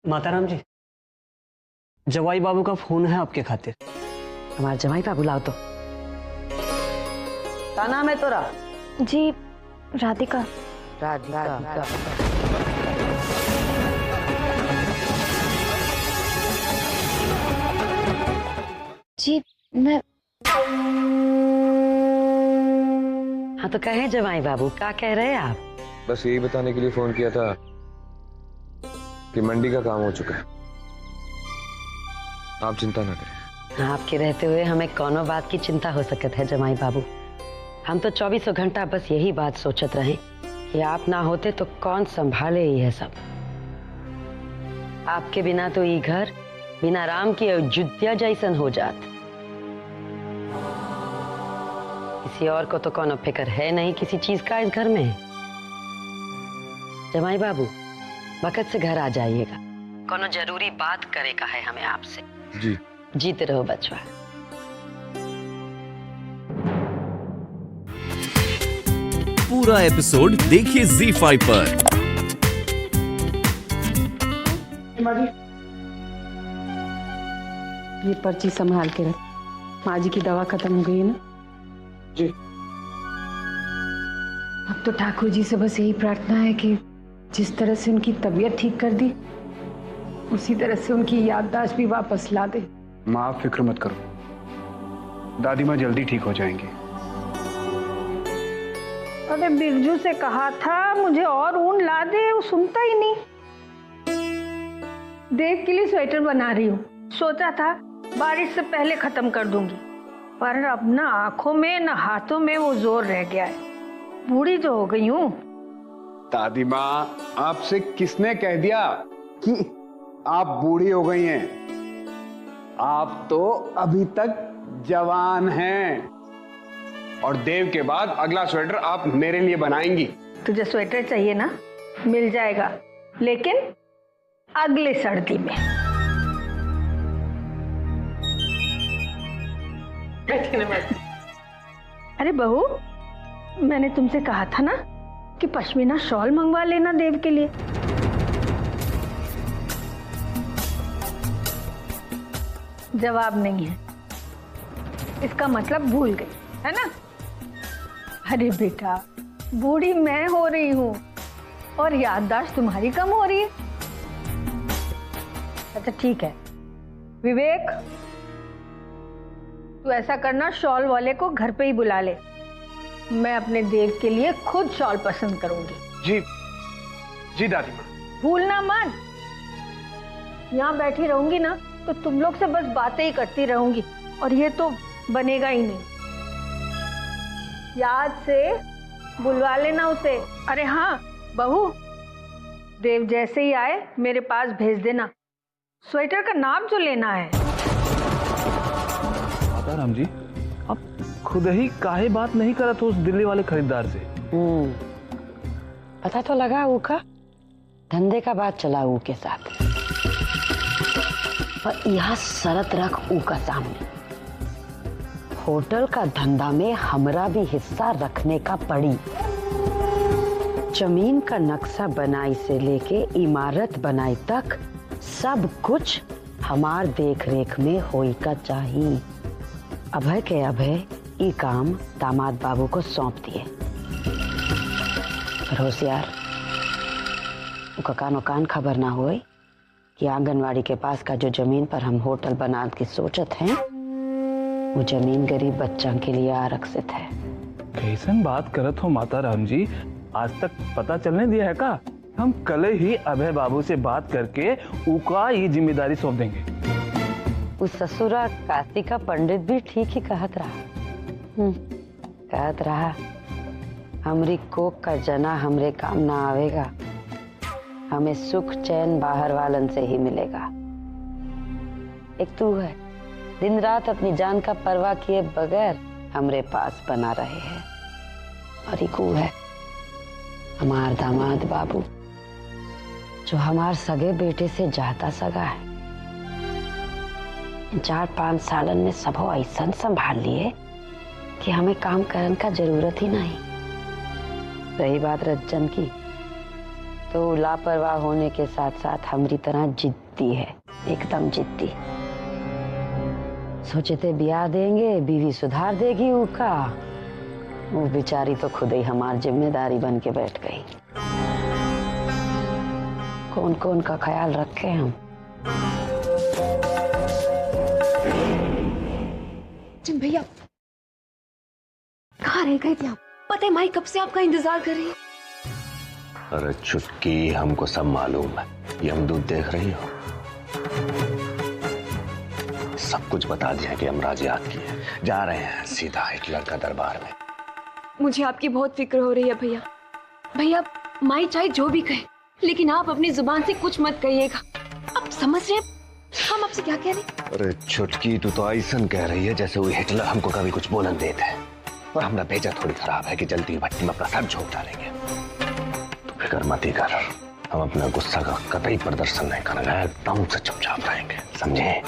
माताराम जी, जवाई बाबू का फोन है आपके खातिर। हमारे जवाई बाबू लाओ तो। क्या नाम है तोरा? जी राधिका। राधिका। जी मैं हाँ तो कहे जवाई बाबू, क्या कह रहे हैं आप? बस यही बताने के लिए फोन किया था कि मंडी का काम हो चुका है। आप चिंता ना करें। आपके रहते हुए हमें कौनो बात की चिंता हो सकत है जमाई बाबू। हम तो 24 घंटा बस यही बात सोचत रहे कि आप ना होते तो कौन संभाले ये सब। आपके बिना तो ये घर बिना राम की अयोध्या जैसन हो जात। किसी और को तो कोनो फिक्र है नहीं किसी चीज का इस घर में। जमाई बाबू वक्त से घर आ जाइएगा, कोनो जरूरी बात करे का है हमें आपसे। जी। जीते रहो बचवा। पूरा एपिसोड देखिए ZEE5 पर। ये पर्ची संभाल के रख। माँ जी की दवा खत्म हो गई है ना? जी। अब तो ठाकुर जी से बस यही प्रार्थना है कि जिस तरह से उनकी तबीयत ठीक कर दी, उसी तरह से उनकी याददाश्त भी वापस ला दे। माँ आप फिक्र मत करो, दादी माँ जल्दी ठीक हो जाएंगी। अरे बिरजू से कहा था मुझे और ऊन ला दे, वो सुनता ही नहीं। देव के लिए स्वेटर बना रही हूँ, सोचा था बारिश से पहले खत्म कर दूंगी, पर अब ना आंखों में ना हाथों में वो जोर रह गया है। बूढ़ी जो हो गई हूँ। दादी माँ आपसे किसने कह दिया कि आप बूढ़ी हो गई हैं? आप तो अभी तक जवान हैं। और देव के बाद अगला स्वेटर आप मेरे लिए बनाएंगी। तुझे स्वेटर चाहिए ना, मिल जाएगा, लेकिन अगले सर्दी में। अरे बहू, मैंने तुमसे कहा था ना कि पश्मीना शॉल मंगवा लेना देव के लिए। जवाब नहीं है, इसका मतलब भूल गई है ना? अरे बेटा, बूढ़ी मैं हो रही हूँ और याददाश्त तुम्हारी कम हो रही है। अच्छा ठीक है विवेक, तू ऐसा करना, शॉल वाले को घर पे ही बुला ले। मैं अपने देव के लिए खुद शॉल पसंद करूंगी। जी जी दादी माँ। भूलना मत। यहाँ बैठी रहूंगी ना तो तुम लोग से बस बातें ही करती रहूंगी और ये तो बनेगा ही नहीं। याद से बुलवा लेना उसे। अरे हाँ बहू, देव जैसे ही आए मेरे पास भेज देना। स्वेटर का नाप जो लेना है। राम जी, आप खुद ही काहे बात नहीं करत हो उस दिल्ली वाले खरीदार से? पता तो लगा ऊ का धंधे का बात चला ऊ के साथ, पर यह शरत रख ऊ का सामने, होटल का धंधा में हमरा भी हिस्सा रखने का पड़ी। जमीन का नक्शा बनाई से लेके इमारत बनाई तक सब कुछ हमार देख रेख में होई का चाहिए। अभय के अभय ई काम दामाद बाबू को सौंप दिए। पर होशियार, उका कानो कान खबर ना होई कि आंगनवाड़ी के पास का जो जमीन पर हम होटल बना की सोचत हैं, वो जमीन गरीब बच्चा के लिए आरक्षित है। कैसन बात करत हो माता राम जी, आज तक पता चलने दिया है का? हम कल ही अभय बाबू से बात करके उका ये जिम्मेदारी सौंप देंगे। उस ससुरा काशी का पंडित भी ठीक ही कहत रहा हमरी कोक का जना हमरे काम ना आवेगा, हमें सुख चैन बाहर वालन से ही मिलेगा। एक तू है दिन रात अपनी जान का परवाह किए बगैर हमरे पास बना रहे हैं, और एक वो है हमार दामाद बाबू जो हमार सगे बेटे से ज्यादा सगा है। 4-5 सालन में सबो ऐसा संभाल लिए कि हमें काम करने का जरूरत ही नहीं। रही बात रज्जन की, तो लापरवाह होने के साथ साथ हमारी तरह जिद्दी है, एकदम जिद्दी। सोचे थे ब्याह देंगे, बीवी सुधार देगी उका, वो बेचारी तो खुद ही हमारी जिम्मेदारी बन के बैठ गई। कौन कौन का ख्याल रखे हम। जिम भैया कहाँ रह गए थे आप? पता है माई कब से आपका इंतजार कर रही है। अरे चुटकी, हमको सब मालूम है। ये हम दूध देख रही हो, सब कुछ बता दिया कि यमराज याद किए। जा रहे हैं सीधा हिटलर का दरबार में। मुझे आपकी बहुत फिक्र हो रही है भैया। भैया माई चाहे जो भी कहे, लेकिन आप अपनी जुबान से कुछ मत कहिएगा। आप समझ रहे हैं हम आपसे क्या कह रहे हैं? अरे चुटकी, तू तो ऐसा कह रही है जैसे वो हिटलर हमको कभी कुछ बोलन देते हैं। और हमारा भेजा थोड़ी खराब है कि जल्दी भट्टी में अपना सर झोंक डालेंगे। तू फिक्र मत ही कर, हम अपना गुस्सा का कतई प्रदर्शन नहीं करेंगे, एकदम से चुपचाप रहेंगे, समझे?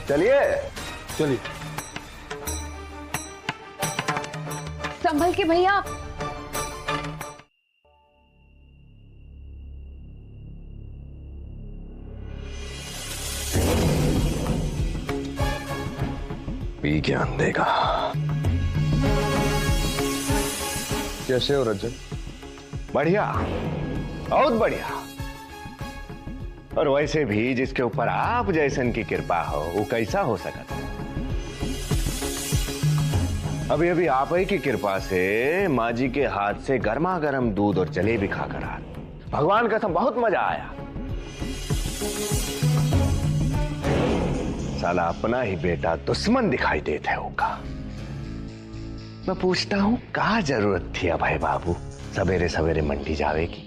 चलिए चलिए। संभल के भैया। भी ज्ञान देगा। कैसे हो रजत? बढ़िया, बहुत बढ़िया। और वैसे भी जिसके ऊपर आप जैसन की कृपा हो, वो कैसा हो सकता है? अभी अभी आप ही की कृपा से माँ जी के हाथ से गर्मा गर्म दूध और जलेबी खाकर आ, भगवान कसम बहुत मजा आया। साला अपना ही बेटा दुश्मन दिखाई देता है होगा। मैं पूछता हूँ, क्या जरूरत थी अभय बाबू सवेरे सवेरे मंडी जावे की?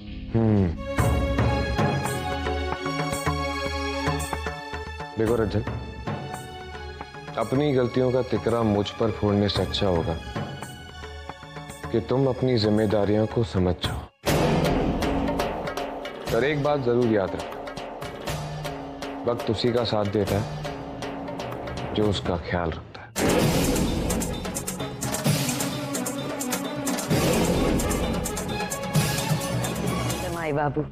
देखो रजत, अपनी गलतियों का तिकरा मुझ पर फोड़ने से अच्छा होगा कि तुम अपनी जिम्मेदारियों को समझ जाओ। पर एक बात जरूर याद रखो, वक्त उसी का साथ देता है जो उसका ख्याल रखता है। जमाई बाबू,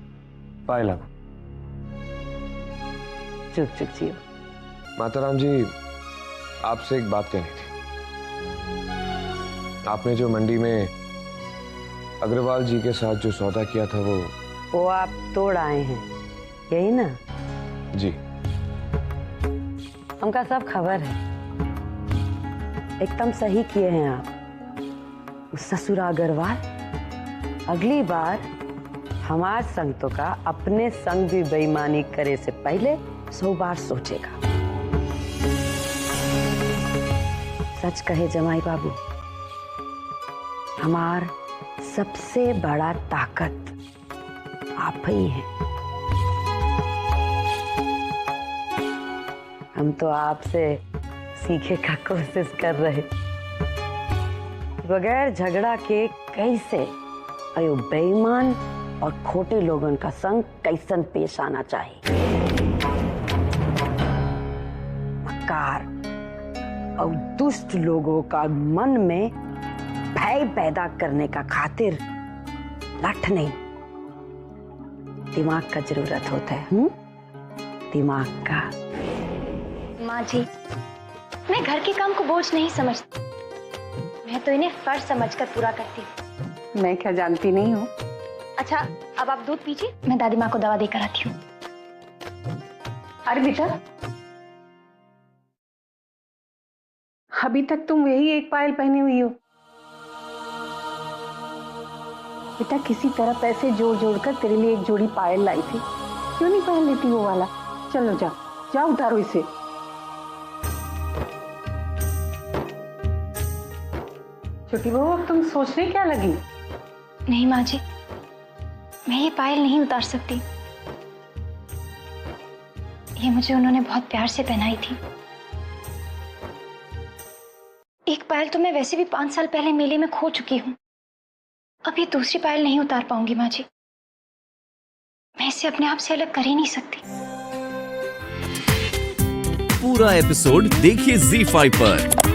पायला, चुप चुप जियो। माताराम जी, आपसे एक बात कहनी थी। आपने जो मंडी में अग्रवाल जी के साथ जो सौदा किया था वो आप तोड़ आए हैं, यही ना? जी। हमका सब खबर है, एकदम सही किए हैं आप। उस ससुर अग्रवाल अगली बार हमार संग तो का अपने संग भी बेईमानी करे से पहले 100 बार सोचेगा। सच कहे जमाई बाबू, हमार सबसे बड़ा ताकत आप ही हैं। हम तो आपसे सीखे का कोशिश कर रहे, बगैर झगड़ा के कैसे अयो बेईमान और खोटे लोगों का संग कैसन पेश आना चाहिए। मक्कार और दुष्ट लोगों का मन में भय पैदा करने का खातिर लठ नहीं, दिमाग का जरूरत होता है। दिमाग का। माँ जी, मैं घर के काम को बोझ नहीं समझती, मैं तो इन्हें फर्ज समझकर पूरा करती हूँ। मैं क्या जानती नहीं हूँ? अच्छा, अब आप दूध पीजिए, मैं दादी माँ को दवा देकर आती हूँ। अरे बेटा, अभी तक तुम यही एक पायल पहनी हुई हो। बेटा, किसी तरह पैसे जोड़ जोड़ कर तेरे लिए एक जोड़ी पायल लाई थी, क्यों नहीं पहन लेती वो वाला? चलो जाओ जाओ, उतारो इसे। छोटी बहू, अब तुम सोचने क्या लगी? नहीं माँ जी, मैं ये पायल नहीं उतार सकती। ये मुझे उन्होंने बहुत प्यार से पहनाई थी। एक पायल तो मैं वैसे भी 5 साल पहले मेले में खो चुकी हूँ। अब ये दूसरी पायल नहीं उतार पाऊंगी माँ जी। मैं इसे अपने आप से अलग कर ही नहीं सकती। पूरा एपिसोड देखिए ZEE5 पर।